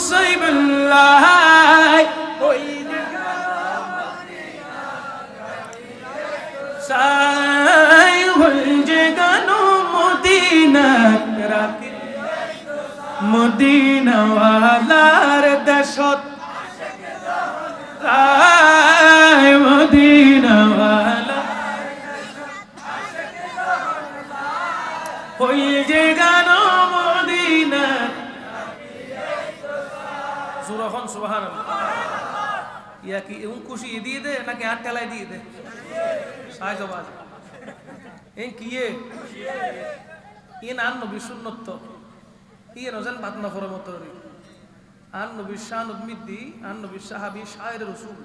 সইবুল্লাহ ওই সাই হলজে গানো মদিনা রাতে মদিনা ওয়ালার দেশত সাই মদিনা ওয়ালা হলজে গানো মদিনা সুরখন সুবহানাল্লাহ ইয়া কি খুশি দিয়ে দে নাকি হাত টেলাই দিয়ে দে সাহায্য বাজ এই কি ইন আন নবী সুন্নত তো ইয়ে নজান বাতনা ফরে মতরি আন নবী শান উম্মিদি আন নবী সাহাবী শায়ের রাসূল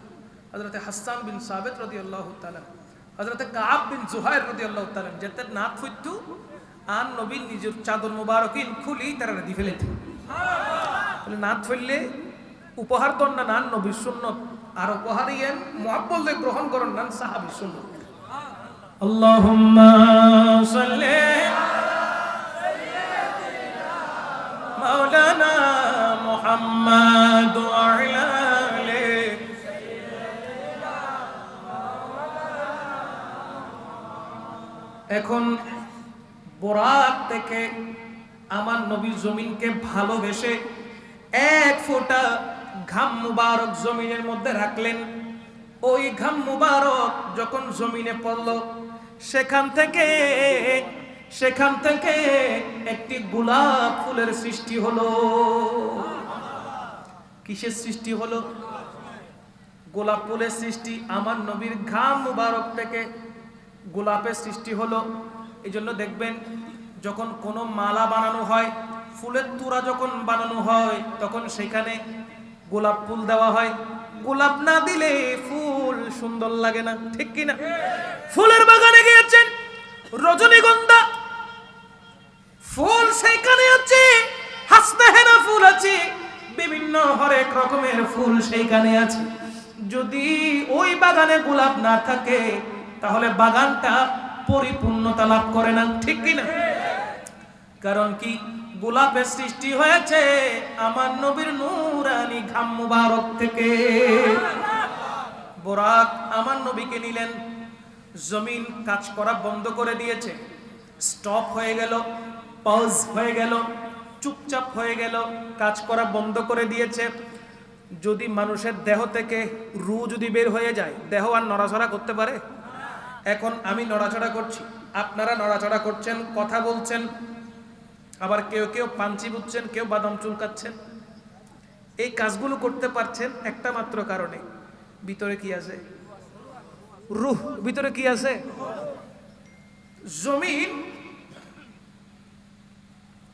হযরত হাসান বিন সাবিত রাদিয়াল্লাহু তাআলা হযরত কাব বিন জুহাইর রাদিয়াল্লাহু তাআলা যেতে নাক ফুইতু আন নবী নিজের চাদর মুবারকিন খুলি তারা দি ফেলেছে বলে নাক ফেললে উপহার দন না আন নবী সুন্নত আর উপহারিয়েন মুহাব্বত গ্রহণ করুন না সাহাবী সুন্নত আল্লাহুম্মা সাল্লি মাওলানা মুহাম্মদ ওয়া আলা আলি এখন বরাত থেকে আমার নবী জমিনকে ভালোবেসে এক ফোঁটা ঘাম মুবারক জমিনের মধ্যে রাখলেন ওই ঘাম মুবারক যখন জমিনে পড়ল সেখান থেকে একটি গোলাপ ফুলের সৃষ্টি হলো কিসের সৃষ্টি হলো গোলাপ ফুলের সৃষ্টি আমার নবীর ঘাম মুবারক থেকে গোলাপের সৃষ্টি হলো এইজন্য দেখবেন যখন কোনো মালা বানানো হয় ফুলের তুরা যখন বানানো হয় তখন সেখানে গোলাপ ফুল দেওয়া হয় গোলাপ না দিলে ফুল সুন্দর লাগে না ঠিক কি না ফুলের বাগানে গিয়েছেন রজনীগন্ধা ফুল সেখানে আছে হাসনাহেনা ফুল আছে বিভিন্ন হরেক রকমের ফুল সেখানে আছে যদি ওই বাগানে গোলাপ না থাকে তাহলে বাগানটা পরিপূর্ণতা লাভ করে না ঠিক কি না কারণ কি গোলাপের সৃষ্টি হয়েছে আমার নবীর নূরানি ঘাম মুবারক থেকে বরাক আমার নবীকে নিলেন জমিন কাজ করা বন্ধ করে দিয়েছে স্টপ হয়ে গেল পজ হয়ে গেল চুপচাপ হয়ে গেল কাজ করা বন্ধ করে দিয়েছে যদি মানুষের দেহ থেকে রূহ যদি বের হয়ে যায় দেহ আর নড়াচড়া করতে পারে এখন আমি নড়াচড়া করছি আপনারা নড়াচড়া করছেন কথা বলছেন আবার কেউ কেউ পাঞ্চি বুঝছেন কেউ বাদাম চুলকাচ্ছেন এই কাজগুলো করতে পারছেন একটা মাত্র কারণে ভিতরে কি আছে রূহ ভিতরে কি আছে জমিন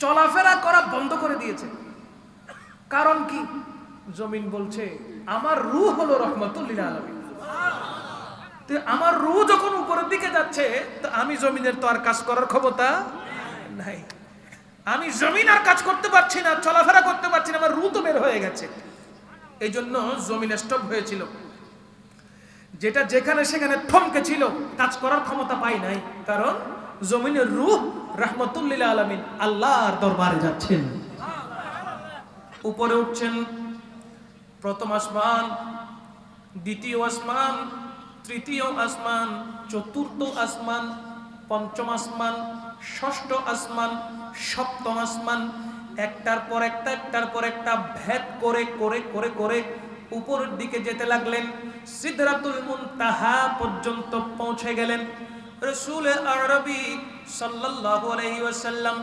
চলাফেরা করা বন্ধ করে দিয়েছে কারণ কি জমিন বলছে আমার রূহ হলো রহমতুল লিল আলামিন তো আমার রূহ যখন উপরের দিকে যাচ্ছে তো আমি জমিনের তো আর কাজ করার ক্ষমতা নাই আমি জমিন আর কাজ করতে পারছি না চলাফেরা করতে পারছি না আমার রূহ তো বের হয়ে গেছে এই জন্য জমিন স্টপ হয়েছিল যেটা যেখানে সেখানে থমকে ছিল কাজ করার ক্ষমতা পাই নাই কারণ জমিনের রূহ রাহমাতুল লিল আলামিন আল্লাহর দরবারে যাচ্ছেন উপরে উঠছেন প্রথম আসমান দ্বিতীয় আসমান তৃতীয় আসমান চতুর্থ আসমান পঞ্চম আসমান ষষ্ঠ আসমান সপ্তম আসমান একটার পর একটা ভেদ করে করে করে করে উপরের দিকে যেতে লাগলেন সিদরাতুল মুনতাহা পর্যন্ত পৌঁছে গেলেন রাসূল আরবি সাল্লাল্লাহু আলাইহি ওয়াসাল্লাম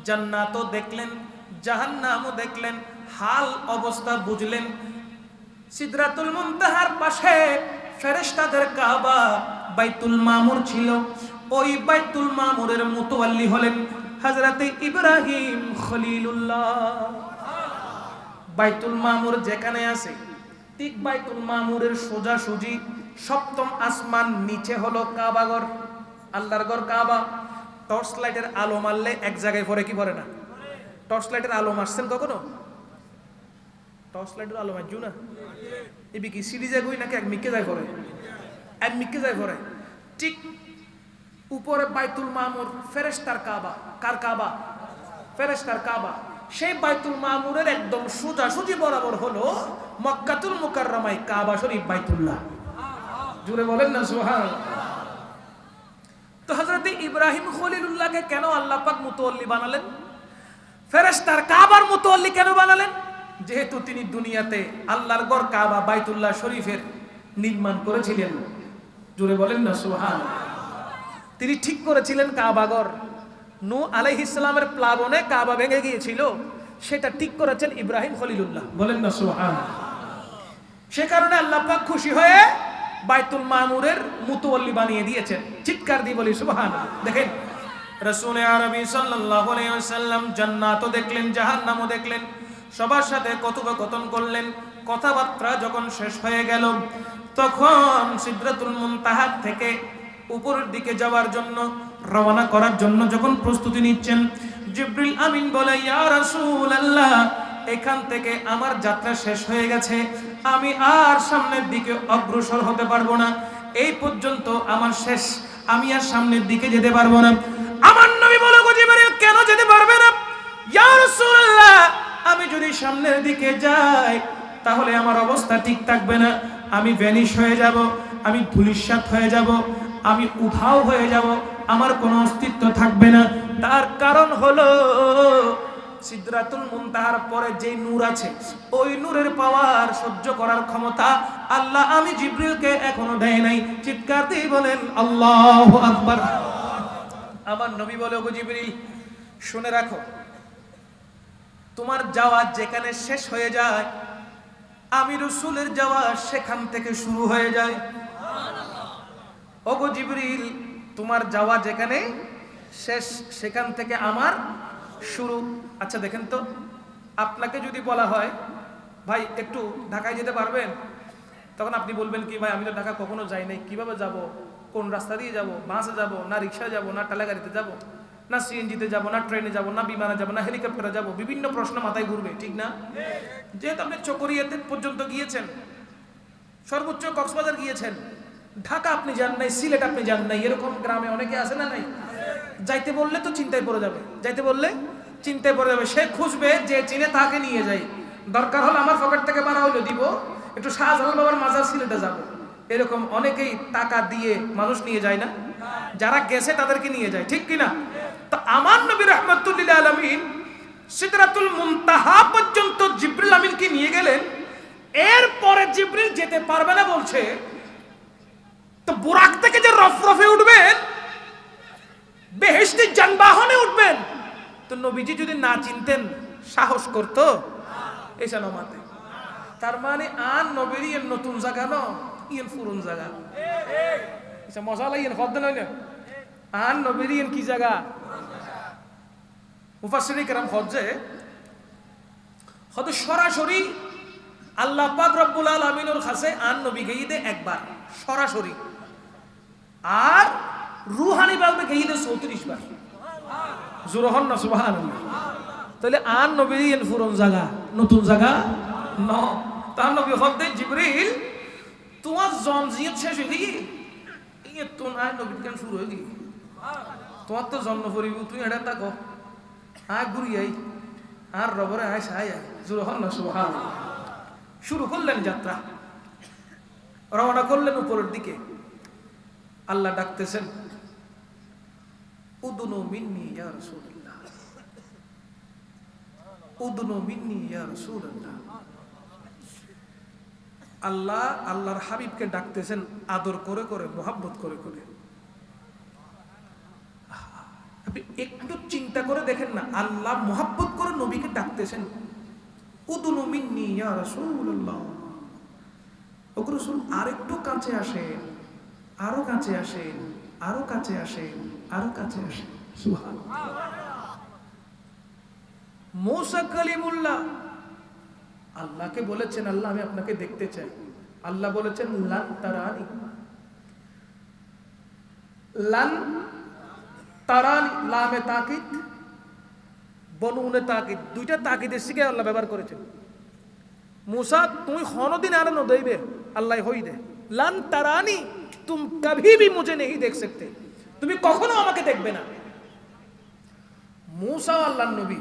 জান্নাতও দেখলেন জাহান্নামও দেখলেন হাল অবস্থা বুঝলেন সিদরাতুল মুনতাহার পাশে ফেরেশতাদের কাবা বাইতুল মামুর ছিল ওই বাইতুল মামুরের মুতাওয়াল্লি হলেন হযরতে ইব্রাহিম খলিলুল্লাহ বাইতুল মামুর যেখানে আছে ঠিক বাইতুল মামুরের সোজাসুজি সপ্তম আসমান নিচে হলো কাবাঘর আল্লাহর ঘর কাবা টর্চ লাইটের আলো মারলে এক জায়গায় পড়ে কি পড়ে না টর্চ লাইটের আলো মারছেন কখনো টর্চ লাইটের আলো মারজু না এবি কি সিরিজে গই নাকি এক মিকে যায় পড়ে এক মিকে যায় পড়ে ঠিক উপরে বাইতুল মামুর ফেরেশতার কাবা কার কাবা ফেরেশতার কাবা সেই বাইতুল মামুরের একদম সোজাসুজি বরাবর হলো মক্কাতুল মুকাররমায় কাবা শরীফ বাইতুল্লাহ। জুড়ে বলেন না সুবহানাল্লাহ। তো হযরত ইব্রাহিম খলিলুল্লাহকে কেন আল্লাহ পাক মুতাওয়াল্লি বানালেন? ফেরেশতার কাবার মুতাওয়াল্লি কেন বানালেন? যেহেতু তিনি দুনিয়াতে আল্লাহর ঘর কাবা বাইতুল্লাহ শরীফের নির্মাণ করেছিলেন। জুড়ে বলেন না সুবহানাল্লাহ। তিনি ঠিক করেছিলেন কাবা ঘর। নূহ আলাইহিস সালামের প্লাবনে কাবা ভেঙে গিয়েছিল, সেটা ঠিক করেছেন ইব্রাহিম খলিলুল্লাহ। বলেন না সুবহানাল্লাহ। সে কারণে আল্লাহ পাক খুশি হয়ে বাইতুল মামুরের মুতাওয়াল্লি বানিয়ে দিয়েছেন। চিৎকার দিয়ে বলি সুবহানাল্লাহ। দেখেন রাসূল আরবি সাল্লাল্লাহু আলাইহি ওয়াসাল্লাম জান্নাতও দেখলেন, জাহান্নামও দেখলেন, সবার সাথে কথোপকথন করলেন। কথাবার্তা যখন শেষ হয়ে গেল, তখন সিদরাতুল মুনতাহা থেকে উপরের দিকে যাওয়ার জন্য, রওনা করার জন্য যখন প্রস্তুতি নিচ্ছেন, জিবরিল আমিন বলে, ইয়া রাসূলুল্লাহ, এখান থেকে আমার যাত্রা শেষ হয়ে গেছে, আমি আর সামনের দিকে অগ্রসর হতে পারবো না, এই পর্যন্ত আমার শেষ, আমি আর সামনের দিকে যেতে পারবো না। আমার নবী বলে, গো জিবরিল, কেন যেতে পারবে না? ইয়া রাসূলুল্লাহ, আমি যদি সামনের দিকে যাই তাহলে আমার অবস্থা ঠিক থাকবে না, আমি ভ্যানিশ হয়ে যাব, আমি ধূলিসাৎ হয়ে যাব, আমি উধাও হয়ে যাব, আমার কোনো অস্তিত্ব থাকবে না। তার কারণ হলো সিদরাতুল মুনতাহার পরে যে নূর আছে, ওই নূরের পাওয়ার সহ্য করার ক্ষমতা আল্লাহ আমি জিবরিলকে এখনো দেয় নাই। চিৎকার দিয়ে বলেন আল্লাহু আকবার। আমার নবী বলে, ওগো জিবরিল, শুনে রাখো, তোমার যাওয়া যেখানে শেষ হয়ে যায়, আমি রাসূলের যাওয়া সেখান থেকে শুরু হয়ে যায়। ওগো জিবরিল, তোমার যাওয়া যেখানে শেষ, সেখান থেকে আমার শুরু। আচ্ছা দেখেন তো, আপনাকে যদি বলা হয়, ভাই একটু ঢাকায় যেতে পারবেন, তখন আপনি বলবেন কি, ভাই আমি তো ঢাকা কখনো যাই নাই, কিভাবে যাব, কোন রাস্তা দিয়ে যাব, বাসে যাব না রিক্সা যাব না টালাগাড়িতে যাব না সিএনজিতে যাব না ট্রেনে যাব না বিমানে যাব না হেলিকপ্টারে যাব, বিভিন্ন প্রশ্ন মাথায় ঘুরবে, ঠিক না? যেহেতু আপনি চকরিয়াতে পর্যন্ত গিয়েছেন, সর্বোচ্চ কক্সবাজার গিয়েছেন, ঢাকা আপনি যান নাই, সিলেট আপনি যান নাই, এরকম গ্রামে অনেকে আছে না নাই? যাইতে বললে তো চিন্তায় পড়ে যাবে, যাইতে বললে চিন্তায় পড়ে যাবে, সে খুঁজবে যে চিনে তাকে নিয়ে যায়। দরকার হলে আমার পকেট থেকে বাড়া হইলো দিব, একটু শাহজালাল বাবার মাজার সিলেটে যাব, এরকম অনেকেই টাকা দিয়ে মানুষ নিয়ে যায় না? যারা গেছে তাদেরকে নিয়ে যায়, ঠিক কিনা? তো আমার নবী রাহমাতুল লিল আলামিন সিদরাতুল মুনতাহা পর্যন্ত জিবরিল আমিনকে নিয়ে গেলেন। এরপরে জিবরিল যেতে পারবে না বলছে, তো বুরাক থেকে যে রফরফে উঠবেন, বেহেশতি যানবাহনে উঠবেন, তো নবীজি যদি না চিনতেন সাহস করতো এসা নমাতে? তার মানে আর নবীর ইয়েন নতুন জায়গা ন, ইয়েন পুরন জায়গা। আচ্ছা মশালা ইয়েন শব্দ নয় না, আর নবীর ইয়েন কি জায়গা? মুফাসসিরিন কেরাম হজ্জে হয়তো সরাসরি আল্লাহ পাক রব্বুল আলামিনের কাছে আর নবী গিয়ে দে একবার সরাসরি, আর রুহানি ভাবে গিয়ে দে 34 বার। জোরহন না সুবহানাল্লাহ। তাহলে আর নবীর ইয়েন পুরন জায়গা, নতুন জায়গা ন। তার নবী হদ্দে জিবরিল, তোমার জমজিয়ত শেষ হয়ে গিয়ে ইয়ে তো না, নবীর কেন শুরু হয়ে গিয়ে, তোমার তো জন্ম পড়িব, তুই এটা তাকো আয় ঘুরি আই, আর রবরে আয় সাই আয়। জোরহন না সুবহানাল্লাহ। শুরু করলেন যাত্রা, রওনা করলেন উপরের দিকে। আল্লাহ ডাকতেছেন, উদনু মিন্নি ইয়া রাসূলুল্লাহ, উদনু মিন্নি ইয়া রাসূলুল্লাহ। আল্লাহ আল্লাহর হাবিবকে ডাকতেছেন আদর করে করে, মোহাব্বত করে করে। আপনি একটু চিন্তা করে দেখেন না, আল্লাহ মোহাব্বত করে নবীকে ডাকতেছেন, উদনু মিন্নি ইয়া রাসূলুল্লাহ। ওগো রাসূল, আরেকটু কাছে আসেন, আরো কাছে আসেন, আরো কাছে আসেন, আরো কাছে আসেন। সুবহানাল্লাহ। মূসা কালিমুল্লাহ আল্লাহকে বলেছেন, আল্লাহ আমি আপনাকে দেখতে চাই। আল্লাহ বলেছেন লান তারানি, লান তারানি, লামে তাকিদ, বনুনে তাকিদ, দুইটা তাকিদের শিখে আল্লাহ ব্যবহার করেছেন। মূসা তুমি কোনদিন আর ন দেবে, আল্লাহ হই দে, লান তারানি তুম কभी भी मुझे नहीं देख सकते, তুমি কখনো আমাকে দেখবে না। মূসা আল্লাহর নবী,